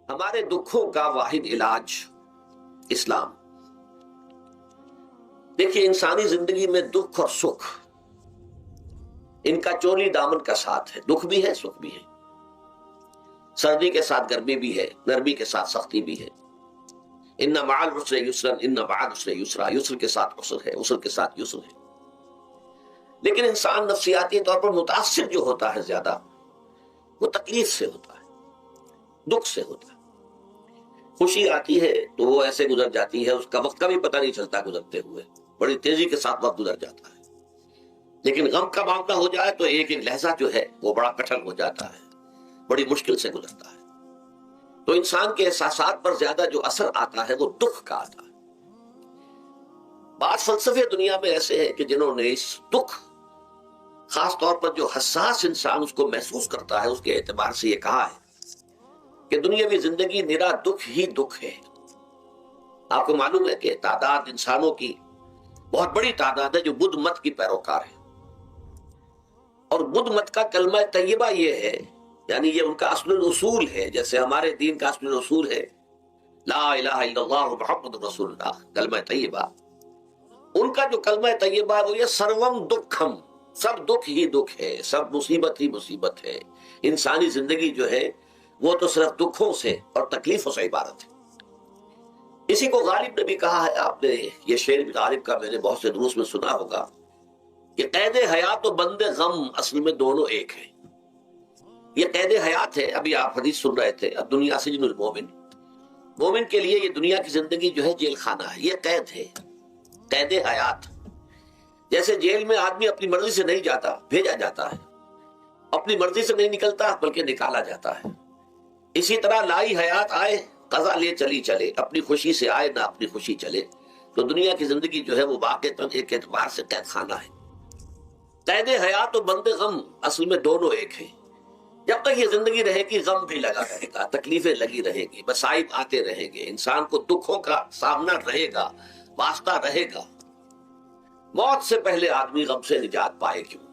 ہمارے دکھوں کا واحد علاج اسلام۔ دیکھیے انسانی زندگی میں دکھ اور سکھ ان کا چولی دامن کا ساتھ ہے، دکھ بھی ہے سکھ بھی ہے، سردی کے ساتھ گرمی بھی ہے، نرمی کے ساتھ سختی بھی ہے۔ ان مع العسر یسرا، ان بعد العسر یسرا، یسر کے ساتھ عسر ہے، عسر کے ساتھ یسر ہے۔ لیکن انسان نفسیاتی طور پر متاثر جو ہوتا ہے زیادہ، وہ تکلیف سے ہوتا ہے، دکھ سے ہوتا ہے۔ خوشی آتی ہے تو وہ ایسے گزر جاتی ہے، اس کا وقت کا بھی پتہ نہیں چلتا، گزرتے ہوئے بڑی تیزی کے ساتھ وقت گزر جاتا ہے۔ لیکن غم کا معاملہ ہو جائے تو ایک ایک لحظہ جو ہے وہ بڑا کٹھن ہو جاتا ہے، بڑی مشکل سے گزرتا ہے۔ تو انسان کے احساسات پر زیادہ جو اثر آتا ہے وہ دکھ کا آتا ہے۔ بعض فلسفے دنیا میں ایسے ہیں کہ جنہوں نے اس دکھ، خاص طور پر جو حساس انسان اس کو محسوس کرتا ہے، اس کے اعتبار سے یہ کہا ہے کہ دنیاوی زندگی نرا دکھ ہی دکھ ہے۔ آپ کو معلوم ہے کہ تعداد انسانوں کی بہت بڑی تعداد ہے جو بدھ مت کی پیروکار ہے، اور بدھ مت کا کلمہ طیبہ یہ ہے، یعنی یہ ان کا اصل الاصول ہے، جیسے ہمارے دین کا اصل الاصول ہے لا الہ الا اللہ محمد رسول اللہ، کلمہ طیبہ۔ ان کا جو کلمہ طیبہ ہے وہ یہ سروم دکھم، سب دکھ ہی دکھ ہے، سب مصیبت ہی مصیبت ہے۔ انسانی زندگی جو ہے وہ تو صرف دکھوں سے اور تکلیفوں سے عبارت ہے۔ اسی کو غالب نے بھی کہا ہے، آپ نے یہ شعر بھی غالب کا میں نے بہت سے دروس میں سنا ہوگا کہ قید حیات و بند غم اصل میں دونوں ایک ہیں۔ یہ قید حیات ہے، ابھی آپ حدیث سن رہے تھے، اب دنیا سجن المومن، مومن کے لیے یہ دنیا کی زندگی جو ہے جیل خانہ ہے، یہ قید ہے، قید حیات۔ جیسے جیل میں آدمی اپنی مرضی سے نہیں جاتا، بھیجا جاتا ہے، اپنی مرضی سے نہیں نکلتا بلکہ نکالا جاتا ہے۔ اسی طرح لائی حیات آئے قضا لے چلی چلے، اپنی خوشی سے آئے نہ اپنی خوشی چلے۔ تو دنیا کی زندگی جو ہے وہ واقعتاً ایک اعتبار سے قید خانہ ہے۔ قید حیات و بند غم اصل میں دونوں ایک ہیں۔ جب تک یہ زندگی رہے گی غم بھی لگا رہے گا، تکلیفیں لگی رہے گی، مصائب آتے رہیں گے، انسان کو دکھوں کا سامنا رہے گا، واسطہ رہے گا۔ موت سے پہلے آدمی غم سے نجات پائے کیوں؟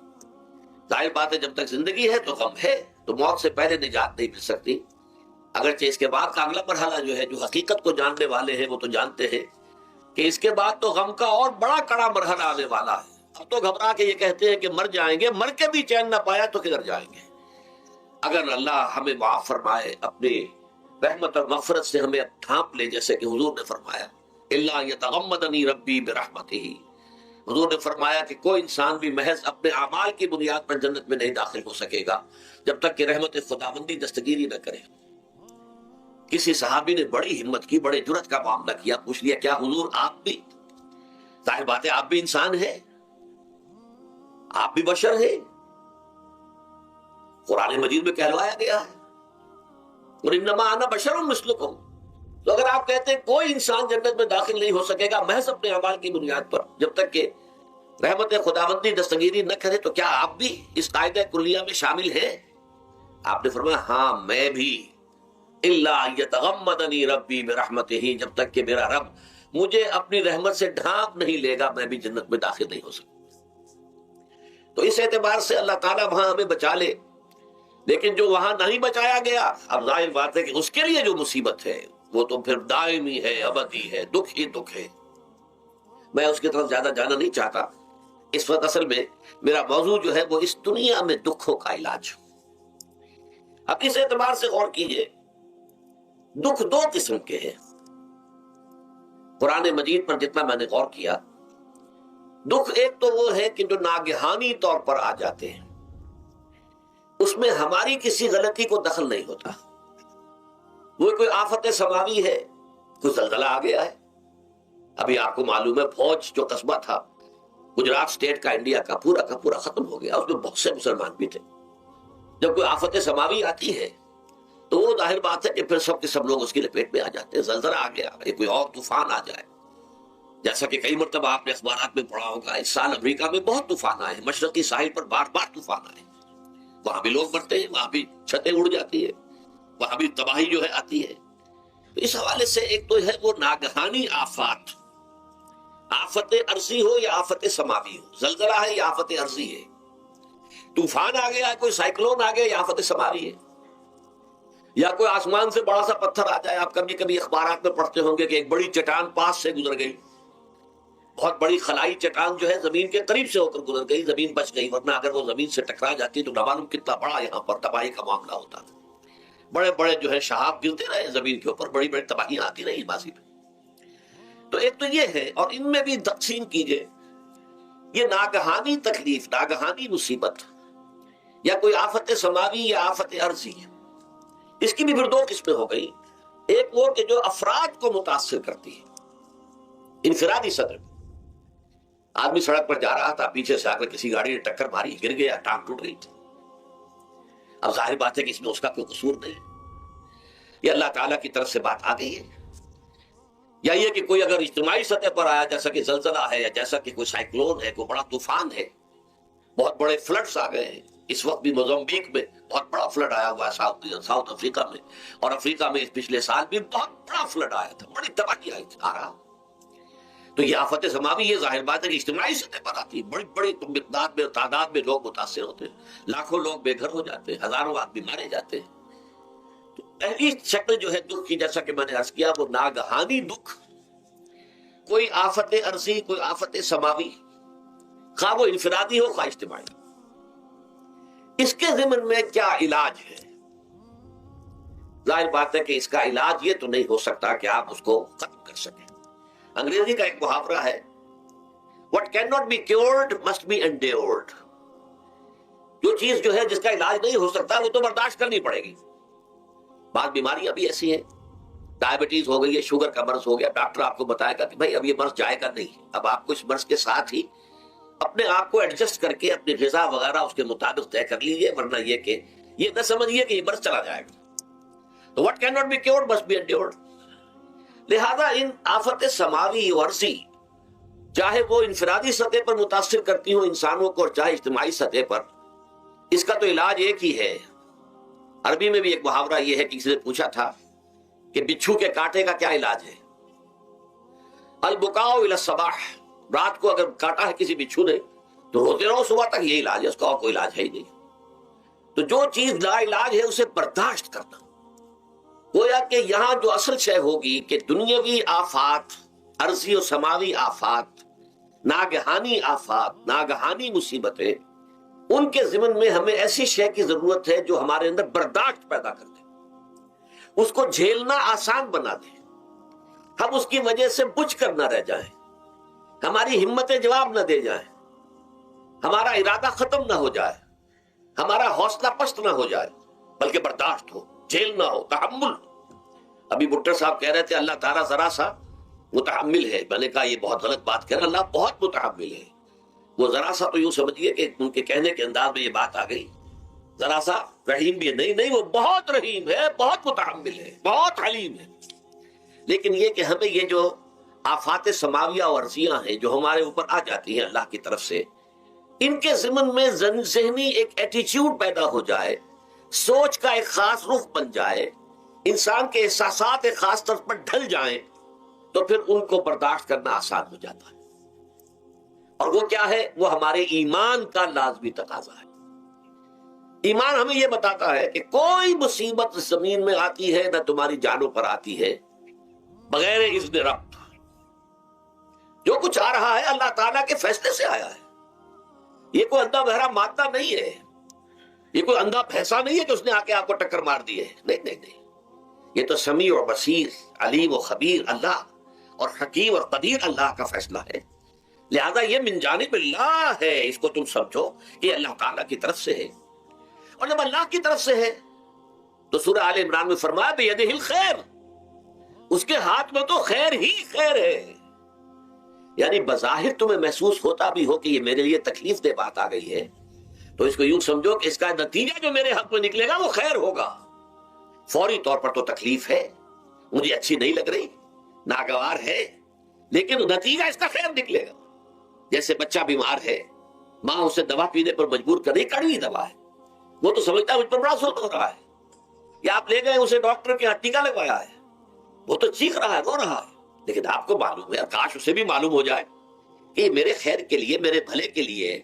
ظاہر بات ہے جب تک زندگی ہے تو غم ہے، تو موت سے پہلے نجات نہیں مل سکتی۔ اگرچہ اس کے بعد کا اگلا مرحلہ جو ہے، جو حقیقت کو جاننے والے ہیں وہ تو جانتے ہیں کہ اس کے بعد تو غم کا اور بڑا کڑا مرحلہ آنے والا ہے۔ اب تو گھبرا کے یہ کہتے ہیں کہ مر جائیں گے، مر کے بھی چین نہ پایا تو کدھر جائیں گے؟ اگر اللہ ہمیں معاف فرمائے، اپنی رحمت اور مغفرت سے ہمیں ڈھانپ لے، جیسے کہ حضور نے فرمایا الا یتغمدنی ربی برحمتہ، حضور نے فرمایا کہ کوئی انسان بھی محض اپنے اعمال کی بنیاد پر جنت میں نہیں داخل ہو سکے گا جب تک کہ رحمت خداوندی دستگیری نہ کرے۔ کسی صحابی نے بڑی ہمت کی، بڑے جرأت کا معاملہ کیا، پوچھ لیا کیا حضور آپ بھی؟ ظاہر بات ہے آپ بھی انسان ہیں، آپ بھی بشر ہیں، قرآن مجید میں کہلوایا گیا ہے اور انما انا بشر مثلکم۔ تو اگر آپ کہتے ہیں کوئی انسان جنت میں داخل نہیں ہو سکے گا محض اپنے اعمال کی بنیاد پر جب تک کہ رحمت خداوندی دستگیری نہ کرے، تو کیا آپ بھی اس قاعدہ کلیہ میں شامل ہیں؟ آپ نے فرمایا ہاں میں بھی، الا یتغمدنی ربی برحمتہ، جب تک کہ میرا رب مجھے اپنی رحمت سے ڈھانپ نہیں لے گا میں بھی جنت میں داخل نہیں ہو سکتا۔ تو اس اعتبار سے اللہ تعالیٰ وہاں ہمیں بچا لے، لیکن جو وہاں نہیں بچایا گیا، اب ظاہر بات ہے کہ اس کے لیے جو مصیبت ہے وہ تو پھر دائمی ہے، ابدی ہے، دکھ ہی دکھ ہے۔ میں اس کی طرف زیادہ جانا نہیں چاہتا اس وقت، اصل میں میرا موضوع جو ہے وہ اس دنیا میں دکھوں کا علاج۔ اب اس اعتبار سے غور کیجئے، دکھ دو قسم کے ہیں۔ قرآن مجید پر جتنا میں نے غور کیا، دکھ ایک تو وہ ہے کہ جو ناگہانی طور پر آ جاتے ہیں، اس میں ہماری کسی غلطی کو دخل نہیں ہوتا۔ وہ کوئی آفت سماوی ہے، کوئی زلزلہ آ گیا ہے۔ ابھی آپ کو معلوم ہے فوج جو قصبہ تھا گجرات سٹیٹ کا، انڈیا کا پورا ختم ہو گیا، اس میں بہت سے مسلمان بھی تھے۔ جب کوئی آفت سماوی آتی ہے تو وہ ظاہر بات ہے کہ پھر سب کے سب لوگ اس کی لپیٹ میں آ جاتے ہیں۔ زلزلہ آ گیا، کوئی اور طوفان آ جائے، جیسا کہ کئی مرتبہ آپ نے اخبارات میں پڑھا ہوگا، اس سال امریکہ میں بہت طوفان آئے، مشرقی ساحل پر بار بار طوفان آئے، وہاں بھی لوگ مرتے ہیں، وہاں بھی چھتیں اڑ جاتی ہے، وہاں بھی تباہی جو ہے آتی ہے۔ تو اس حوالے سے ایک تو ہے وہ ناگہانی آفات، آفت عرضی ہو یا آفت سماوی ہو، زلزلہ ہے یا آفت عرضی ہے، طوفان آ گیا، کوئی سائیکلون آ گیا یا آفت سماوی ہے۔ یا کوئی آسمان سے بڑا سا پتھر آ جائے. آپ کبھی کبھی اخبارات میں پڑھتے ہوں گے کہ ایک بڑی چٹان پاس سے گزر گئی، بہت بڑی خلائی چٹان جو ہے زمین کے قریب سے ہو کر گزر گئی، زمین بچ گئی، ورنہ اگر وہ زمین سے ٹکرا جاتی تو نہ معلوم کتنا بڑا یہاں پر تباہی کا معاملہ ہوتا تھا. بڑے بڑے جو ہے شہاب گرتے رہے زمین کے اوپر، بڑی بڑی تباہیاں آتی رہی ماضی میں. تو ایک تو یہ ہے، اور ان میں بھی تقسیم کیجئے یہ ناگہانی تکلیف، ناگہانی مصیبت، یا کوئی آفت سماوی یا آفت ارضی، اس کی بھی پھر دو قسمیں ہو گئی. ایک وہ کہ جو افراد کو متاثر کرتی ہے انفرادی سطح پہ. آدمی سڑک پر جا رہا تھا، پیچھے سے آ کر کسی گاڑی نے ٹکر ماری، گر گیا، ٹانگ ٹوٹ گئی. اب ظاہر بات ہے کہ اس میں اس کا کوئی قصور نہیں، یہ اللہ تعالیٰ کی طرف سے بات آ گئی ہے. یا یہ کہ کوئی اگر اجتماعی سطح پر آیا، جیسا کہ زلزلہ ہے، یا جیسا کہ کوئی سائیکلون ہے، کوئی بڑا طوفان ہے، بہت بڑے فلڈز آ گئے ہیں. اس وقت بھی موزمبیق میں بہت بڑا فلڈ آیا ہوا ہے، ساؤتھ افریقہ میں، اور افریقہ میں پچھلے سال بھی بہت بڑا فلڈ آیا تھا، بڑی تباہی آئی آ رہا. تو یہ آفت سماوی، یہ ظاہر بات ہے کہ اجتماعی سطح پر آتی ہے، بڑی بڑی مقدار میں، تعداد میں لوگ متاثر ہوتے ہیں، لاکھوں لوگ بے گھر ہو جاتے ہیں، ہزاروں آدمی مارے جاتے ہیں. تو پہلی شکل جو ہے دکھ کی، جیسا کہ میں نے عرض کیا، وہ ناگہانی دکھ، کوئی آفت ارضی، کوئی آفت سماوی، خواہ وہ انفرادی ہو خواہ اجتماعی. اس کے ضمن میں کیا علاج ہے؟ ظاہر بات ہے کہ اس کا علاج یہ تو نہیں ہو سکتا کہ آپ اس کو ختم کر سکیں. انگریزی کا ایک محاورہ ہے، what cannot be cured must be endured. جو چیز جو ہے جس کا علاج نہیں ہو سکتا وہ تو برداشت کرنی پڑے گی. بعض بیماریاں بھی ایسی ہیں، ڈائبٹیز ہو گئی ہے، شوگر کا مرض ہو گیا، ڈاکٹر آپ کو بتائے گا کہ بھائی اب یہ مرض جائے گا نہیں، اب آپ کو اس مرض کے ساتھ ہی اپنے آپ کو ایڈجسٹ کر کے اپنی غذا وغیرہ اس کے مطابق طے کر لیجیے، ورنہ یہ کہ یہ نہ سمجھیے کہ یہ مرض چلا جائے گا. تو what cannot be cured must be endured. لہذا ان آفت سماوی و عرضی، چاہے وہ انفرادی سطح پر متاثر کرتی ہوں انسانوں کو، اور چاہے اجتماعی سطح پر، اس کا تو علاج ایک ہی ہے. عربی میں بھی ایک محاورہ یہ ہے کہ کسی نے پوچھا تھا کہ بچھو کے کاٹے کا کیا علاج ہے؟ البکاء الی الصباح، رات کو اگر کاٹا ہے کسی بچھو نے تو روتے رہو صبح تک، یہ علاج ہے، اس کا اور کوئی علاج ہے ہی نہیں. تو جو چیز لا علاج ہے اسے برداشت کرنا. گویا کہ یہاں جو اصل شے ہوگی کہ دنیاوی آفات، عرضی و سماوی آفات، ناگہانی آفات، ناگہانی مصیبتیں، ان کے ضمن میں ہمیں ایسی شے کی ضرورت ہے جو ہمارے اندر برداشت پیدا کر دے، اس کو جھیلنا آسان بنا دے، ہم اس کی وجہ سے بجھ کر نہ رہ جائیں، ہماری ہمتیں جواب نہ دے جائیں، ہمارا ارادہ ختم نہ ہو جائے، ہمارا حوصلہ پست نہ ہو جائے، بلکہ برداشت ہو، جھیلنا ہو، تحمل. ابھی بھٹر صاحب کہہ رہے تھے اللہ تعالیٰ ذرا سا متحمل ہے. میں نے کہا یہ بہت غلط بات کہہ رہے، اللہ بہت متحمل ہے. وہ ذرا سا تو یوں سمجھیے کہ ان کے کہنے کے انداز میں یہ بات آ گئی، ذرا سا رحیم بھی ہے. نہیں، وہ بہت رحیم ہے، بہت متحمل ہے، بہت حلیم ہے. لیکن یہ کہ ہمیں یہ جو آفات سماویہ اور عرضیاں ہیں جو ہمارے اوپر آ جاتی ہیں اللہ کی طرف سے، ان کے ضمن میں ذہنی ایک ایٹیچیوڈ پیدا ہو جائے، سوچ کا ایک خاص رخ بن جائے، انسان کے احساسات ایک خاص طرف پر ڈھل جائیں، تو پھر ان کو برداشت کرنا آسان ہو جاتا ہے. اور وہ کیا ہے؟ وہ ہمارے ایمان کا لازمی تقاضا ہے. ایمان ہمیں یہ بتاتا ہے کہ کوئی مصیبت زمین میں آتی ہے نہ تمہاری جانوں پر آتی ہے بغیر اذن رب. جو کچھ آ رہا ہے اللہ تعالیٰ کے فیصلے سے آیا ہے. یہ کوئی اندھا بہرا مادہ نہیں ہے، یہ کوئی اندھا بھینسا نہیں ہے کہ اس نے آ کے آپ کو ٹکر مار دی ہے. نہیں، یہ تو سمیع اور بصیر، علیم و خبیر اللہ، اور حکیم اور قدیر اللہ کا فیصلہ ہے. لہذا یہ من جانب اللہ ہے، اس کو تم سمجھو کہ اللہ تعالیٰ کی طرف سے ہے. اور جب اللہ کی طرف سے ہے تو سورہ آل عمران میں فرمایا بیدہ الخیر، اس کے ہاتھ میں تو خیر ہی خیر ہے. یعنی بظاہر تمہیں محسوس ہوتا بھی ہو کہ یہ میرے لیے تکلیف دہ بات آ گئی ہے، تو اس کو یوں سمجھو کہ اس کا نتیجہ جو میرے حق میں نکلے گا وہ خیر ہوگا. فوری طور پر تو تکلیف ہے، مجھے اچھی نہیں لگ رہی، ناگوار ہے، لیکن نتیجہ اس کا خیر نکلے گا. جیسے بچہ بیمار ہے، ماں اسے دوا پینے پر مجبور کر رہی، کڑوی دوا ہے، وہ تو سمجھتا ہے مجھ پر بڑا ظلم ہو رہا ہے. یا آپ لے گئے اسے ڈاکٹر کے یہاں ٹیکا لگوایا ہے، وہ تو چیخ رہا ہے، رو رہا ہے، لیکن آپ کو معلوم ہے، کاش اسے بھی معلوم ہو جائے کہ یہ میرے خیر کے لیے، میرے بھلے کے لیے،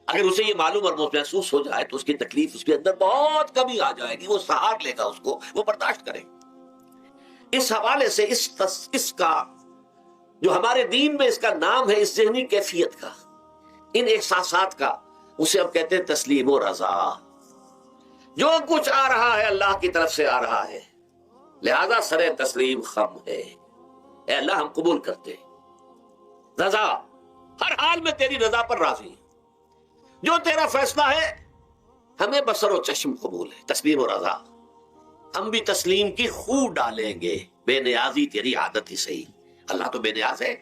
اگر اسے یہ معلوم اور محسوس ہو جائے تو اس کی تکلیف اس کے اندر بہت کمی آ جائے گی، وہ سہار لے گا اس کو، وہ برداشت کرے۔ اس حوالے سے اس کا جو ہمارے دین میں اس کا نام ہے، اس ذہنی کیفیت کا، ان احساسات کا، اسے ہم کہتے ہیں تسلیم و رضا۔ جو کچھ آ رہا ہے اللہ کی طرف سے آ رہا ہے، لہذا سر تسلیم خم ہے، اے اللہ ہم قبول کرتے ہیں، رضا، ہر حال میں تیری رضا پر راضی، جو تیرا فیصلہ ہے ہمیں بصر و چشم قبول ہے، تسلیم و رضا۔ ہم بھی تسلیم کی خو ڈالیں گے، بے نیازی تیری عادت ہی صحیح، اللہ تو بے نیاز ہے،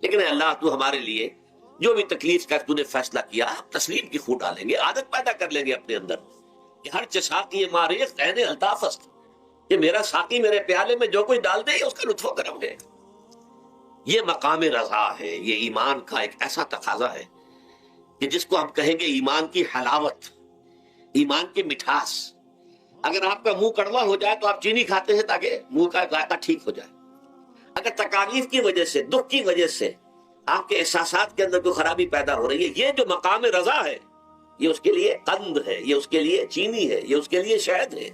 لیکن اے اللہ تو ہمارے لیے جو بھی تکلیف کا تو نے فیصلہ کیا، ہم تسلیم کی خو ڈالیں گے، عادت پیدا کر لیں گے اپنے اندر کہ ہر چساقی ماریخ عین الطاف است، کہ میرا ساقی میرے پیالے میں جو کچھ ڈال دے اس کا لطف و کرم ہے۔ یہ مقام رضا ہے، یہ ایمان کا ایک ایسا تقاضا ہے کہ جس کو ہم کہیں گے ایمان کی حلاوت، ایمان کی مٹھاس۔ اگر آپ کا منہ کڑوا ہو جائے تو آپ چینی کھاتے ہیں تاکہ منہ کا ذائقہ ٹھیک ہو جائے۔ اگر تکالیف کی وجہ سے، دکھ کی وجہ سے آپ کے احساسات کے اندر کوئی خرابی پیدا ہو رہی ہے، یہ جو مقام رضا ہے، یہ اس کے لیے قند ہے، یہ اس کے لیے چینی ہے، یہ اس کے لیے شہد ہے،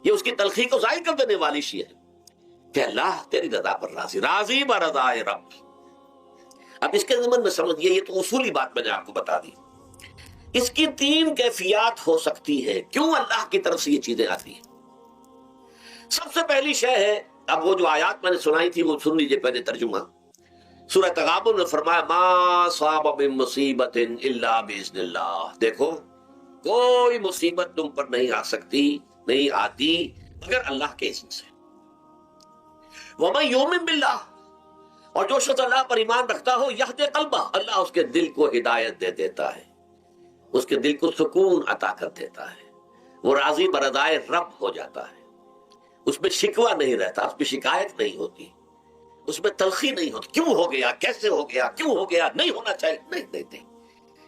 یہ اس کی تلخی کو ظاہر کر دینے والی شے ہے کہ اللہ تیری رضا پر راضی، راضی برضا رب۔ اب اس کے ضمن میں سمجھئے، یہ تو اصولی بات میں نے آپ کو بتا دی۔ اس کی تین کیفیات ہو سکتی ہے، کیوں اللہ کی طرف سے یہ چیزیں آتی ہیں۔ سب سے پہلی شے ہے، اب وہ جو آیات میں نے سنائی تھی وہ سن لیجئے پہلے ترجمہ۔ سورہ تغابن میں فرمایا ما صاب من مصیبت الا باذن اللہ، دیکھو کوئی مصیبت تم پر نہیں آ سکتی، نہیں آتی مگر اللہ کے اذن سے۔ ومن یؤمن باللہ، اور جو شخص اللہ پر ایمان رکھتا ہو، یہد قلبہ، اللہ اس کے دل کو ہدایت دے دیتا ہے، اس کے دل کو سکون عطا کر دیتا ہے، وہ راضی برضائے رب ہو جاتا ہے، اس میں شکوہ نہیں رہتا، اس میں شکایت نہیں ہوتی، اس میں تلخی نہیں ہوتی، کیوں ہو گیا، کیسے ہو گیا، کیوں ہو گیا، نہیں ہونا چاہیے، نہیں۔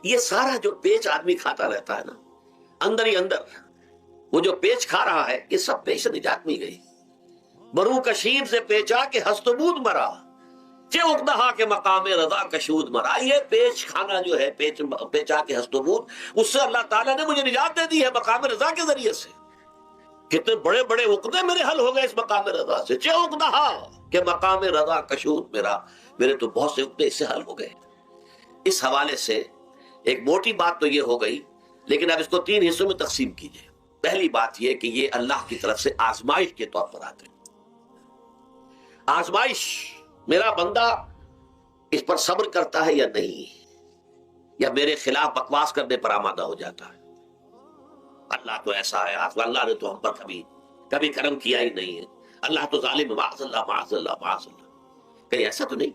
یہ سارا جو پیچ آدمی کھاتا رہتا ہے نا، اندر ہی اندر وہ جو پیچ کھا رہا ہے، یہ سب پیچ سے نجات مل گئی۔ برو کشید سے پیچا کہ ہست و بود مرا، چے اقدہا کے مقام رضا کشود مرا۔ یہ پیچ کھانا جو ہے، پیچا کے ہست و بود، اس سے اللہ تعالیٰ نے مجھے نجات دے دی ہے مقام رضا کے ذریعے سے۔ کتنے بڑے بڑے عقدے میرے حل ہو گئے اس مقام رضا سے، چے اقدہا کہ مقام رضا کشود میرا، میرے تو بہت سے عقدے اس سے حل ہو گئے۔ اس حوالے سے ایک موٹی بات تو یہ ہو گئی، لیکن اب اس کو تین حصوں میں تقسیم کیجئے۔ پہلی بات یہ کہ یہ اللہ کی طرف سے آزمائش کے طور پر آتے ہیں۔ آزمائش، میرا بندہ اس پر صبر کرتا ہے یا نہیں، یا میرے خلاف بکواس کرنے پر آمادہ ہو جاتا ہے۔ اللہ تو ایسا ہے، اللہ نے تو ہم پر کبھی کرم کیا ہی نہیں ہے، اللہ تو ظالم، معاذ اللہ معاذ اللہ معاذ اللہ۔ کہیں ایسا تو نہیں،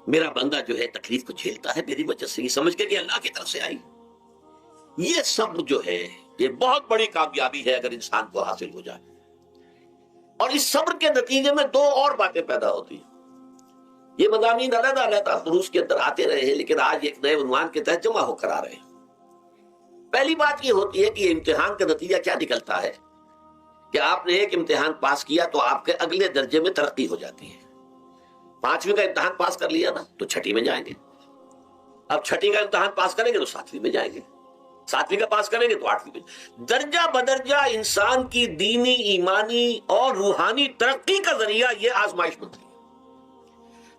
میرا بندہ جو ہے تکلیف کو جھیلتا ہے میری وجہ سے، یہ سمجھ کے کہ اللہ کی طرف سے آئی۔ یہ صبر جو ہے یہ بہت بڑی کامیابی ہے اگر انسان کو حاصل ہو جائے۔ اور اس صبر کے نتیجے میں دو اور باتیں پیدا ہوتی ہیں۔ یہ مضامین علیحدہ علیحدہ دروس کے اندر آتے رہے ہیں، لیکن آج ایک نئے عنوان کے تحت جمع ہو کر آ رہے ہیں۔ پہلی بات یہ ہوتی ہے کہ یہ امتحان کا نتیجہ کیا نکلتا ہے کہ آپ نے ایک امتحان پاس کیا تو آپ کے اگلے درجے میں ترقی ہو جاتی ہے۔ 5ویں کا امتحان پاس کر لیا نا تو 6ٹھی میں جائیں گے، اب 6ٹھی کا امتحان پاس کریں گے تو 7ویں میں جائیں گے، 7ویں کا پاس کریں گے تو 8ویں میں۔ درجہ بدرجہ انسان کی دینی، ایمانی اور روحانی ترقی کا ذریعہ یہ آزمائش بنتی ہے۔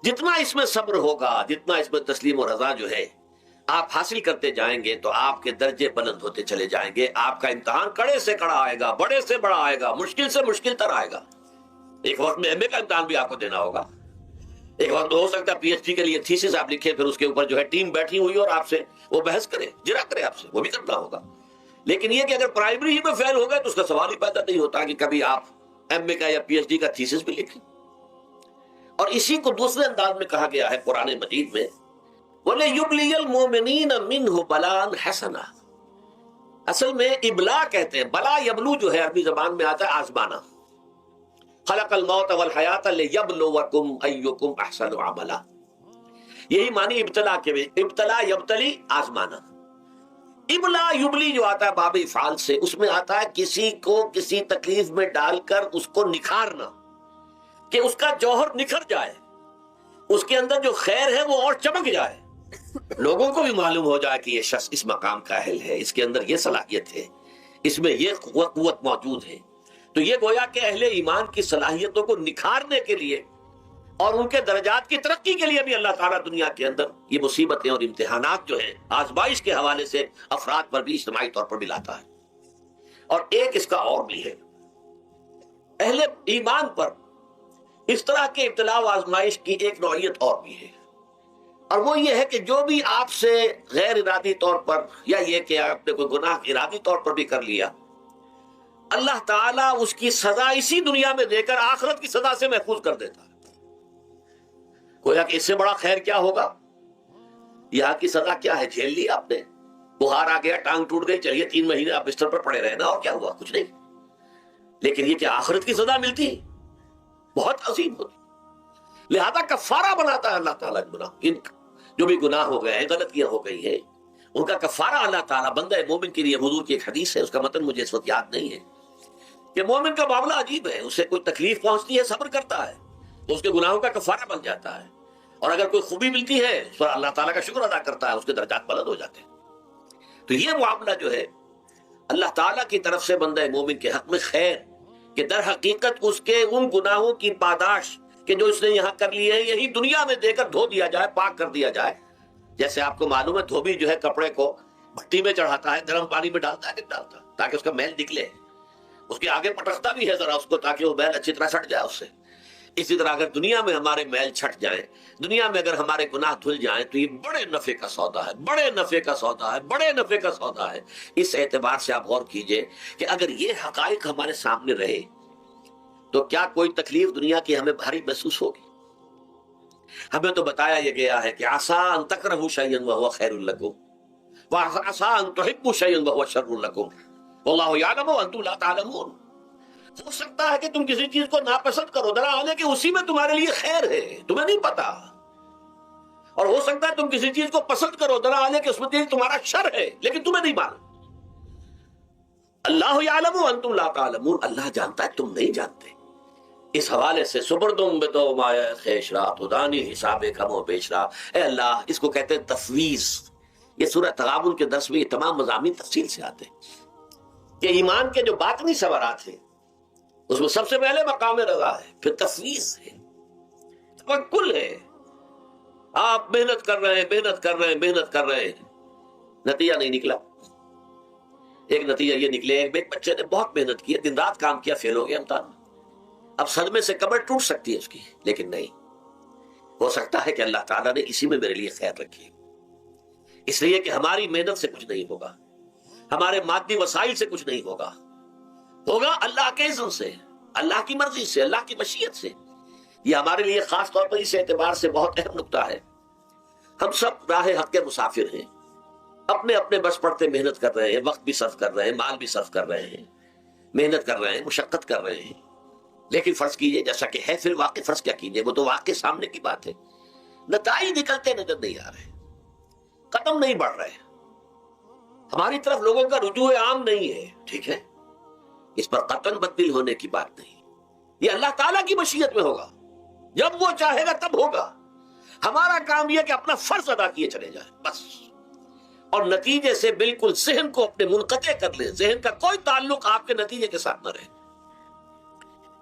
جتنا اس میں صبر ہوگا، جتنا اس میں تسلیم و رضا جو ہے آپ حاصل کرتے جائیں گے تو آپ کے درجے بلند ہوتے چلے جائیں گے۔ آپ کا امتحان کڑے سے کڑا آئے گا، بڑے سے بڑا آئے گا، مشکل سے مشکل تر آئے گا۔ ایک وقت میں MA کا امتحان بھی آپ کو دینا ہوگا، ایک وقت ہو سکتا ہے PhD کے لیے تھیسس آپ لکھیں، پھر اس کے اوپر جو ہے ٹیم بیٹھی ہوئی اور آپ سے وہ بحث کرے، جرا کرے آپ سے، وہ بھی کرنا ہوگا۔ لیکن یہ کہ اگر پرائمری ہی میں فیل ہو گئے تو اس کا سوال ہی پیدا نہیں ہوتا کہ کبھی آپ MA کا یا PhD کا تھیسس بھی لکھیں۔ اور اسی کو دوسرے انداز میں کہا گیا ہے قرآن مجید میں، وَلَيُبْلِيَ الْمُؤْمِنِينَ مِنْهُ بَلَاءً حَسَنًا۔ اصل میں ابلا کہتے ہیں، بلا یبلو جو ہے عربی زبان میں آتا ہے آزمانا۔ خلق الموت والحیات لیبلوکم ایکم احسن عملا، یہی معنی ابتلا کے میں، ابتلا یبتلی آزمانا۔ ابلا یبلی جو آتا ہے باب افعال سے، اس میں آتا ہے کسی کو کسی تکلیف میں ڈال کر اس کو نکھارنا، کہ اس کا جوہر نکھر جائے، اس کے اندر جو خیر ہے وہ اور چمک جائے۔ لوگوں کو بھی معلوم ہو جائے کہ یہ شخص اس مقام کا اہل ہے، اس کے اندر یہ صلاحیت ہے، اس میں یہ قوت موجود ہے، تو یہ گویا کہ اہل ایمان کی صلاحیتوں کو نکھارنے کے لیے اور ان کے درجات کی ترقی کے لیے بھی اللہ تعالیٰ دنیا کے اندر یہ مصیبتیں اور امتحانات جو ہیں آزمائش کے حوالے سے افراد پر بھی اجتماعی طور پر بھی لاتا ہے۔ اور ایک اس کا اور بھی ہے، اہل ایمان پر اس طرح کے ابتلاء و آزمائش کی ایک نوعیت اور بھی ہے، اور وہ یہ ہے کہ جو بھی آپ سے غیر ارادی طور پر یا یہ کہ آپ نے کوئی گناہ ارادی طور پر بھی کر لیا، اللہ تعالیٰ اس کی سزا اسی دنیا میں دے کر آخرت کی سزا سے محفوظ کر دیتا ہے۔ گویا کہ اس سے بڑا خیر کیا ہوگا؟ یہاں کی سزا کیا ہے؟ جھیل لی آپ نے، بخار آ گیا، ٹانگ ٹوٹ گئی، چلیے 3 مہینے آپ بستر پر پڑے رہے نا، اور کیا ہوا؟ کچھ نہیں۔ لیکن یہ کہ آخرت کی سزا ملتی بہت عظیم ہوتی، لہذا کفارہ بناتا ہے اللہ تعالیٰ گناہ، ان جو بھی گناہ ہو گئے ہیں، غلطیاں ہو گئی ہیں، ان کا کفارہ اللہ تعالیٰ بندہ مومن کے لیے، حضور کی ایک حدیث ہے، اس کا متن مجھے اس وقت یاد نہیں ہے، کہ مومن کا معاملہ عجیب ہے، اسے کوئی تکلیف پہنچتی ہے صبر کرتا ہے تو اس کے گناہوں کا کفارہ بن جاتا ہے، اور اگر کوئی خوبی ملتی ہے تو اللہ تعالیٰ کا شکر ادا کرتا ہے، اس کے درجات بلند ہو جاتے ہیں۔ تو یہ معاملہ جو ہے اللہ تعالیٰ کی طرف سے بندہ مومن کے حق میں خیر، کہ در حقیقت اس کے ان گناہوں کی پاداش کہ جو اس نے یہاں کر لیے ہیں یہی دنیا میں دے کر دھو دیا جائے، پاک کر دیا جائے۔ جیسے آپ کو معلوم ہے دھوبی جو ہے کپڑے کو بھٹی میں چڑھاتا ہے، گرم پانی میں ڈالتا ہے کہ ڈالتا تاکہ اس کا میل نکلے، اس کے آگے پٹکتا بھی ہے ذرا اس کو تاکہ وہ میل اچھی طرح سٹ جائے اس سے۔ اسی طرح اگر دنیا میں ہمارے میل چھٹ جائیں، دنیا میں اگر ہمارے گناہ دھل جائیں تو یہ بڑے نفع کا سودا ہے، بڑے نفع کا سودا ہے، بڑے نفع کا سودا ہے۔ اس اعتبار سے آپ غور کیجئے کہ اگر یہ حقائق ہمارے سامنے رہے تو کیا کوئی تکلیف دنیا کی ہمیں بھاری محسوس ہوگی؟ ہمیں تو بتایا یہ گیا ہے کہ عسیٰ ان تکرہوا شیئا وہو خیر لکم وعسیٰ ان تحبوا شیئا وہو شر لکم واللہ یعلم وانتم لا تعلمون۔ ہو سکتا ہے کہ تم کسی چیز کو ناپسند کرو، دراصل کہ اسی میں تمہارے لیے خیر ہے، تمہیں نہیں پتا، اور ہو سکتا ہے تم کسی چیز کو پسند کرو، دراصل کہ اس میں تمہارا شر ہے لیکن تمہیں نہیں معلوم۔ اللہ یعلم وانتم لا تعلمون، اللہ جانتا ہے تم نہیں جانتے۔ اس حوالے سے سبردم بدو مایا خیشرا تدانی حساب کم و بیشرا، اے اللہ، اس کو کہتے ہیں تفویض۔ یہ سورہ تغابن کے 10 میں یہ تمام مضامین تفصیل سے آتے ہیں کہ ایمان کے جو باطنی ثمرات ہیں اس میں سب سے پہلے مقام رضا ہے، پھر تفویض ہے، توکل ہے۔ آپ محنت کر رہے ہیں، محنت کر رہے ہیں، محنت کر رہے ہیں، نتیجہ نہیں نکلا۔ ایک نتیجہ یہ نکلے، ایک بچے نے بہت محنت کی، دن رات کام کیا، فیل ہو گیا امتحان میں۔ اب صدمے سے کمر ٹوٹ سکتی ہے اس کی، لیکن نہیں، ہو سکتا ہے کہ اللہ تعالیٰ نے اسی میں میرے لیے خیر رکھی ہے، اس لیے کہ ہماری محنت سے کچھ نہیں ہوگا، ہمارے مادی وسائل سے کچھ نہیں ہوگا، ہوگا اللہ کے اذن سے، اللہ کی مرضی سے، اللہ کی مشیت سے۔ یہ ہمارے لیے خاص طور پر اس اعتبار سے بہت اہم نقطہ ہے، ہم سب راہ حق کے مسافر ہیں، اپنے اپنے بس پڑتے محنت کر رہے ہیں، وقت بھی صرف کر رہے ہیں، مال بھی صرف کر رہے ہیں، محنت کر رہے ہیں، مشقت کر رہے ہیں، لیکن فرض کیجئے جیسا کہ ہے پھر واقع، فرض کیا کیجئے، وہ تو واقع سامنے کی بات ہے، نتائج نکلتے نظر نہیں آ رہے، قدم نہیں بڑھ رہے، ہماری طرف لوگوں کا رجوع عام نہیں ہے، ٹھیک ہے، اس پر قطعاً بدل ہونے کی بات نہیں، یہ اللہ تعالیٰ کی مشیت میں ہوگا، جب وہ چاہے گا تب ہوگا۔ ہمارا کام یہ کہ اپنا فرض ادا کیے چلے جائیں بس، اور نتیجے سے بالکل ذہن کو اپنے منقطع کر لیں، ذہن کا کوئی تعلق آپ کے نتیجے کے ساتھ نہ رہے۔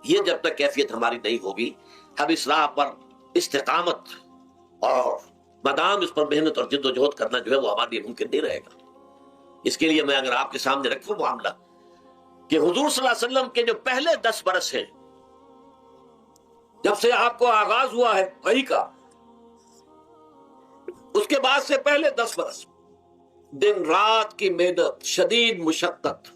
یہ جب تک کیفیت ہماری نہیں ہوگی، ہم اس راہ پر استقامت اور مدام اس پر محنت اور جد و جہد کرنا جو ہے وہ ہمارے لیے ممکن نہیں رہے گا۔ اس کے لیے میں اگر آپ کے سامنے رکھوں معاملہ کہ حضور صلی اللہ علیہ وسلم کے جو پہلے 10 برس ہیں، جب سے آپ کو آغاز ہوا ہے وحی کا، اس کے بعد سے پہلے 10 برس دن رات کی محنت، شدید مشقت،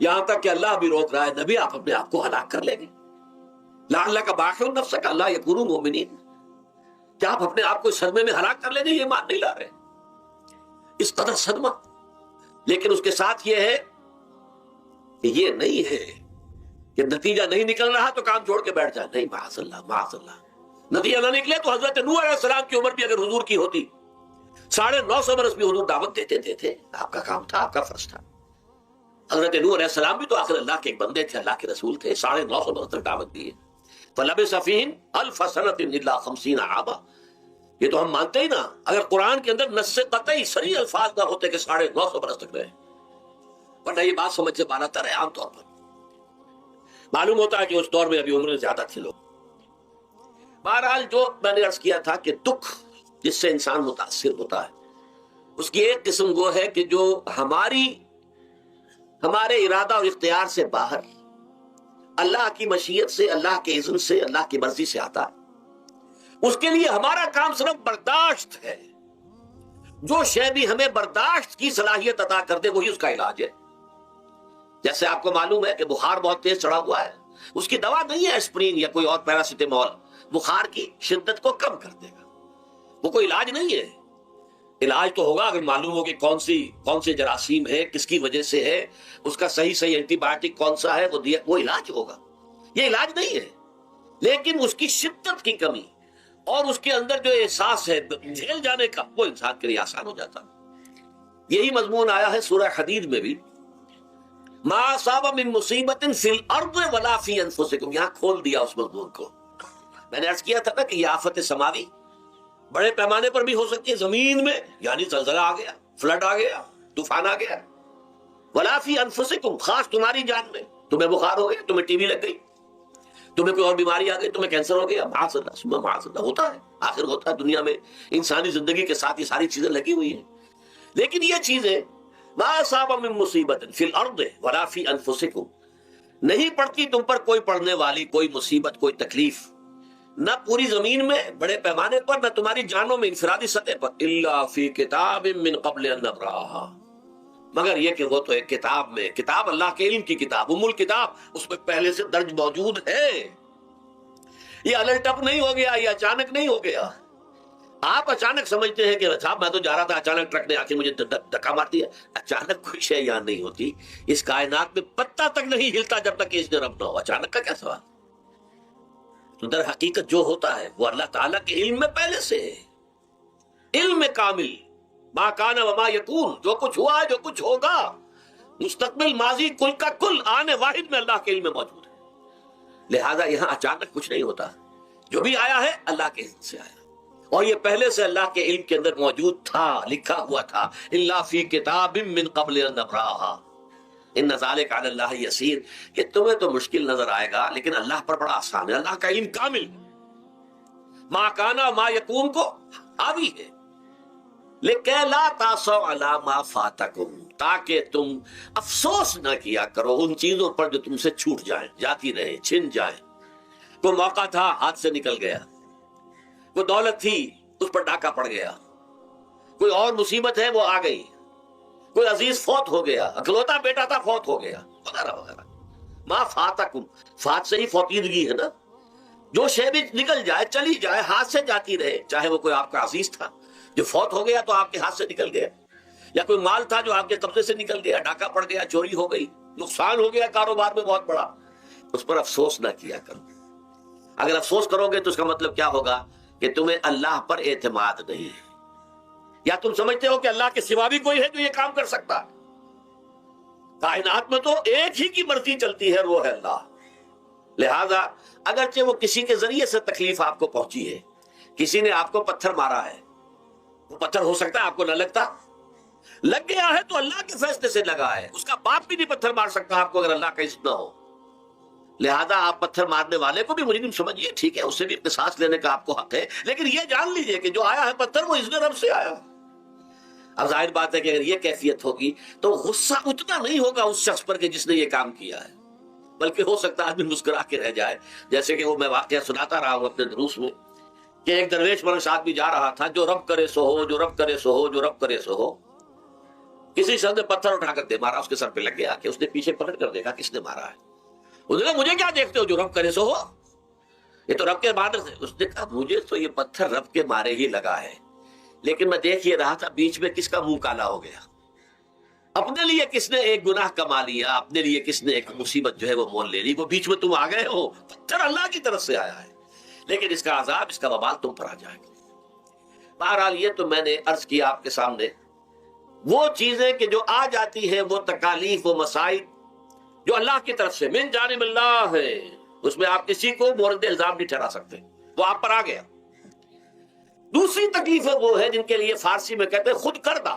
یہاں تک کہ اللہ بھی روک رہا ہے، نبی آپ اپنے آپ کو ہلاک کر لیں گے، لعلک باخع نفسک الا یکونوا مؤمنین، کیا آپ اپنے آپ کو اس صدمے میں ہلاک کر لیں گے؟ یہ ایمان نہیں لا رہے، اس قدر صدمہ۔ لیکن اس کے ساتھ یہ ہے کہ یہ نہیں ہے کہ نتیجہ نہیں نکل رہا تو کام چھوڑ کے بیٹھ جائے، نہیں، معاذ اللہ، معاذ اللہ۔ نتیجہ نہ نکلے تو حضرت نوح علیہ السلام کی عمر بھی اگر حضور کی ہوتی، 950 برس بھی حضور دعوت دیتے تھے، آپ کا کام تھا، آپ کا فرض تھا۔ حضرت نوح علیہ السلام بھی تو آخر اللہ کے ایک بندے تھے، اللہ کے رسول تھے، 950 برس تک دعوت دی ہے۔ فَلَبِثَ فِيهِمْ أَلْفَ سَنَةٍ إِلَّا 50 عَامًا، یہ تو ہم مانتے ہی نا. اگر قرآن کے اندر نص قطعی صریح الفاظ نہ ہوتے کہ 950 برس تک رہے، ورنہ یہ بات سمجھ سے بالا تر ہے. عام طور پر معلوم ہوتا ہے کہ اس دور میں ابھی عمریں زیادہ تھے لوگ. بہرحال جو میں نے عرض کیا تھا کہ دکھ جس سے انسان متاثر ہوتا ہے اس کی ایک قسم وہ ہے کہ جو ہمارے ارادہ اور اختیار سے باہر، اللہ کی مشیت سے، اللہ کے اذن سے، اللہ کی مرضی سے آتا ہے. اس کے لیے ہمارا کام صرف برداشت ہے. جو شے بھی ہمیں برداشت کی صلاحیت عطا کر دے وہی اس کا علاج ہے. جیسے آپ کو معلوم ہے کہ بخار بہت تیز چڑھا ہوا ہے، اس کی دوا نہیں ہے اسپرین یا کوئی اور پیراسیٹامول، بخار کی شدت کو کم کر دے گا، وہ کوئی علاج نہیں ہے. علاج تو ہوگا اگر معلوم ہو کہ کون سی جراثیم ہے، کس کی وجہ سے ہے، اس کا صحیح اینٹی بایوٹک کون سا ہے، وہ علاج ہوگا. یہ علاج نہیں ہے. لیکن اس کی شدت کی کمی اور اس کے اندر جو احساس ہے جھیل جانے کا، وہ انسان کے لیے آسان ہو جاتا. یہی مضمون آیا ہے سورہ حدید میں بھی، ما اصاب من مصیبت فی الارض ولا فی انفسکم. یہاں کھول دیا اس مضمون کو. میں نے عرض کیا تھا نا کہ یہ آفت سماوی بڑے پیمانے پر بھی ہو سکتی ہے زمین میں، یعنی زلزلہ آ گیا، فلڈ آ گیا، طوفان آ گیا. ولا فی انفسکم، خاص تمہاری جان میں. تمہیں بخار ہو گیا، تمہیں ٹی وی لگ گئی، تمہیں کوئی اور بیماری آ گئی، تمہیں کینسر ہو گیا، معاذ اللہ ہوتا ہے. آخر ہوتا ہے، دنیا میں انسانی زندگی کے ساتھ یہ ساری چیزیں لگی ہوئی ہیں. لیکن یہ چیزیں ما اصاب من مصیبت فی الارض ولا فی انفسکم، نہیں پڑتی تم پر کوئی پڑنے والی کوئی مصیبت، کوئی تکلیف، نہ پوری زمین میں بڑے پیمانے پر، نہ تمہاری جانوں میں انفرادی سطح پر، الا فی کتاب من قبل ان نبراها، مگر یہ کہ وہ تو ایک کتاب میں، کتاب اللہ کے علم کی کتاب، الکتاب، اس میں پہلے سے درج موجود ہے. یہ الرٹ اپ نہیں ہو گیا، یہ اچانک نہیں ہو گیا. آپ اچانک سمجھتے ہیں کہ صاحب میں تو جا رہا تھا، اچانک ٹرک نے آ کے مجھے دھکا مار دیا. اچانک کوئی شے یہاں نہیں ہوتی. اس کائنات میں پتہ تک نہیں ہلتا جب تک کہ اس نے رب نہ ہو. اچانک کا کیا سوال؟ در حقیقت جو ہوتا ہے وہ اللہ تعالیٰ کے علم میں پہلے سے ہے. علم کامل، ما کان و ما یکون، جو کچھ ہوا ہے، جو کچھ ہوگا، مستقبل، ماضی، کل کا کل آنے واحد میں اللہ کے علم میں موجود ہے. لہذا یہاں اچانک کچھ نہیں ہوتا. جو بھی آیا ہے اللہ کے علم سے آیا، اور یہ پہلے سے اللہ کے علم کے اندر موجود تھا، لکھا ہوا تھا. الا فی کتاب من قبل ان نبراها ان ذلک علی اللہ یسیر. کہ تمہیں تو مشکل نظر آئے گا لیکن اللہ پر بڑا آسان ہے. اللہ کا علم کامل، ما کانا ما یکون کو حاوی ہے. لِكَيْ لَا تَأْسَوْا عَلَىٰ مَا فَاتَكُمْ، تاکہ تم افسوس نہ کیا کرو ان چیزوں پر جو تم سے چھوٹ جائیں، جاتی رہیں، چھن جائیں. کوئی موقع تھا ہاتھ سے نکل گیا، کوئی دولت تھی اس پر ڈاکہ پڑ گیا، کوئی اور مصیبت ہے وہ آ گئی، کوئی عزیز فوت ہو گیا، اکلوتا بیٹا تھا فوت ہو گیا، وغیرہ وغیرہ. ما فاتکم، فات سے ہی فوتیدگی ہے نا. جو شے بھی نکل جائے، چلی جائے، ہاتھ سے جاتی رہے، چاہے وہ کوئی آپ کا عزیز تھا جو فوت ہو گیا تو آپ کے ہاتھ سے نکل گیا، یا کوئی مال تھا جو آپ کے قبضے سے نکل گیا، ڈاکہ پڑ گیا، چوری ہو گئی، نقصان ہو گیا کاروبار میں بہت بڑا، اس پر افسوس نہ کیا کرو. اگر افسوس کرو گے تو اس کا مطلب کیا ہوگا کہ تمہیں اللہ پر اعتماد نہیں ہے، یا تم سمجھتے ہو کہ اللہ کے سوا بھی کوئی ہے جو یہ کام کر سکتا ہے. کائنات میں تو ایک ہی کی مرضی چلتی ہے، وہ ہے اللہ. لہذا اگرچہ وہ کسی کے ذریعے سے تکلیف آپ کو پہنچی ہے، کسی نے آپ کو پتھر مارا ہے، وہ پتھر ہو سکتا ہے آپ کو نہ لگتا، لگ گیا ہے تو اللہ کے فیصلے سے لگا ہے. اس کا باپ بھی نہیں پتھر مار سکتا آپ کو اگر اللہ کا اذن نہ ہو. لہذا آپ پتھر مارنے والے کو بھی مجرم سمجھیے، ٹھیک ہے، اس سے بھی قصاص لینے کا آپ کو حق ہے، لیکن یہ جان لیجئے کہ جو آیا ہے پتھر وہ اذن رب سے آیا. اب ظاہر بات ہے کہ اگر یہ کیفیت ہوگی تو غصہ اتنا نہیں ہوگا اس شخص پر کہ جس نے یہ کام کیا ہے، بلکہ ہو سکتا ہے آدمی مسکرا کے رہ جائے. جیسے کہ وہ میں واقعہ سناتا رہا ہوں اپنے دروس میں کہ ایک درویش مرش آدمی جا رہا تھا، جو رب کرے سو ہو، جو رب کرے سو ہو، جو رب کرے سو ہو. کسی شخص نے پتھر اٹھا کر دے مارا، اس کے سر پہ لگ گیا. کہ اس نے پیچھے پلٹ کر دیکھا کس نے مارا ہے. اس نے کہا مجھے کیا دیکھتے ہو، جو رب کرے سو ہو، یہ تو رب کے مارے سے. اس نے کہا مجھے تو یہ پتھر رب کے مارے ہی لگا ہے، لیکن میں دیکھ یہ رہا تھا بیچ میں کس کا منہ کالا ہو گیا، اپنے لیے کس نے ایک گناہ کما لیا، اپنے لیے کس نے ایک مصیبت جو ہے وہ مول لے لی. وہ بیچ میں تم آ گئے ہو، پتھر اللہ کی طرف سے آیا ہے، لیکن اس کا عذاب، اس کا وبال تم پر آ جائے گا. بہرحال یہ تو میں نے عرض کیا آپ کے سامنے، وہ چیزیں کہ جو آ جاتی ہیں، وہ تکالیف، وہ مصائب جو اللہ کی طرف سے من جانب اللہ ہے، اس میں آپ کسی کو مورد الزام نہیں ٹھہرا سکتے، وہ آپ پر آ گیا. دوسری تکلیفیں وہ ہے جن کے لیے فارسی میں کہتے ہیں خود کردہ،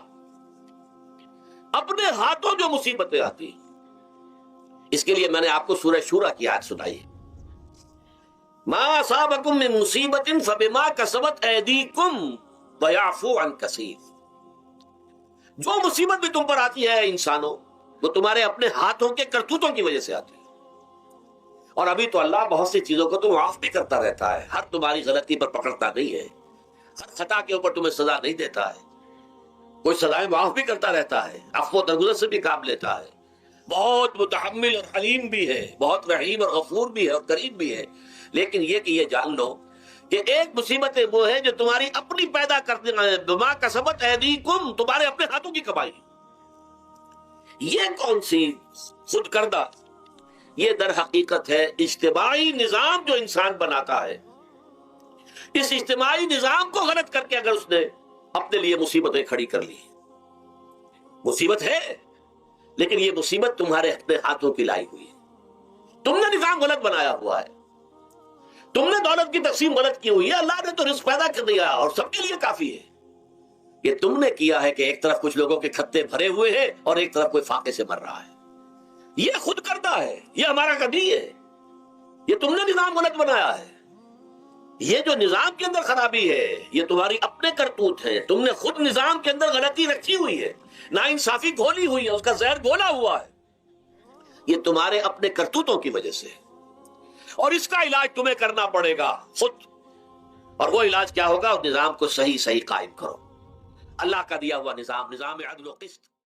اپنے ہاتھوں جو مصیبتیں آتی ہیں۔ اس کے لیے میں نے آپ کو سورہ شورا کی آیت سنائی، ما اصابکم من مصیبت فبما کسبت ایدیکم ویعفو عن کثیر۔ جو مصیبت بھی تم پر آتی ہے انسانوں، وہ تمہارے اپنے ہاتھوں کے کرتوتوں کی وجہ سے آتی ہے۔ اور ابھی تو اللہ بہت سی چیزوں کو تو معاف بھی کرتا رہتا ہے، ہر تمہاری غلطی پر پکڑتا نہیں ہے، ہر خطا کے اوپر تمہیں سزا نہیں دیتا ہے، کوئی سزائیں معاف بھی کرتا رہتا ہے، عفو و درگزر سے بھی کام لیتا ہے، بہت متحمل اور حلیم بھی ہے، بہت رحیم اور غفور بھی ہے اور کریم بھی ہے۔ لیکن یہ کہ یہ جان لو کہ ایک مصیبت وہ ہے جو تمہاری اپنی پیدا کرتے ہیں، بما کسبت ایدیکم، تمہارے اپنے ہاتھوں کی کمائی۔ یہ کون سی خود کردہ؟ یہ در حقیقت ہے اجتماعی نظام جو انسان بناتا ہے۔ اس اجتماعی نظام کو غلط کر کے اگر اس نے اپنے لیے مصیبتیں کھڑی کر لی، مصیبت ہے لیکن یہ مصیبت تمہارے اپنے ہاتھوں کی لائی ہوئی ہے۔ تم نے نظام غلط بنایا ہوا ہے، تم نے دولت کی تقسیم غلط کی ہوئی ہے۔ اللہ نے تو رزق پیدا کر دیا اور سب کے لیے کافی ہے، یہ تم نے کیا ہے کہ ایک طرف کچھ لوگوں کے کھتے بھرے ہوئے ہیں اور ایک طرف کوئی فاقے سے مر رہا ہے۔ یہ خود کردہ ہے، یہ ہمارا کبھی ہے، یہ تم نے نظام غلط بنایا ہے۔ یہ جو نظام کے اندر خرابی ہے یہ تمہاری اپنے کرتوت ہے، تم نے خود نظام کے اندر غلطی رکھی ہوئی ہے، ناانصافی گھولی ہوئی ہے، اس کا زہر گھولا ہوا ہے، یہ تمہارے اپنے کرتوتوں کی وجہ سے، اور اس کا علاج تمہیں کرنا پڑے گا خود۔ اور وہ علاج کیا ہوگا؟ نظام کو صحیح قائم کرو، اللہ کا دیا ہوا نظام، نظام عدل و قسط۔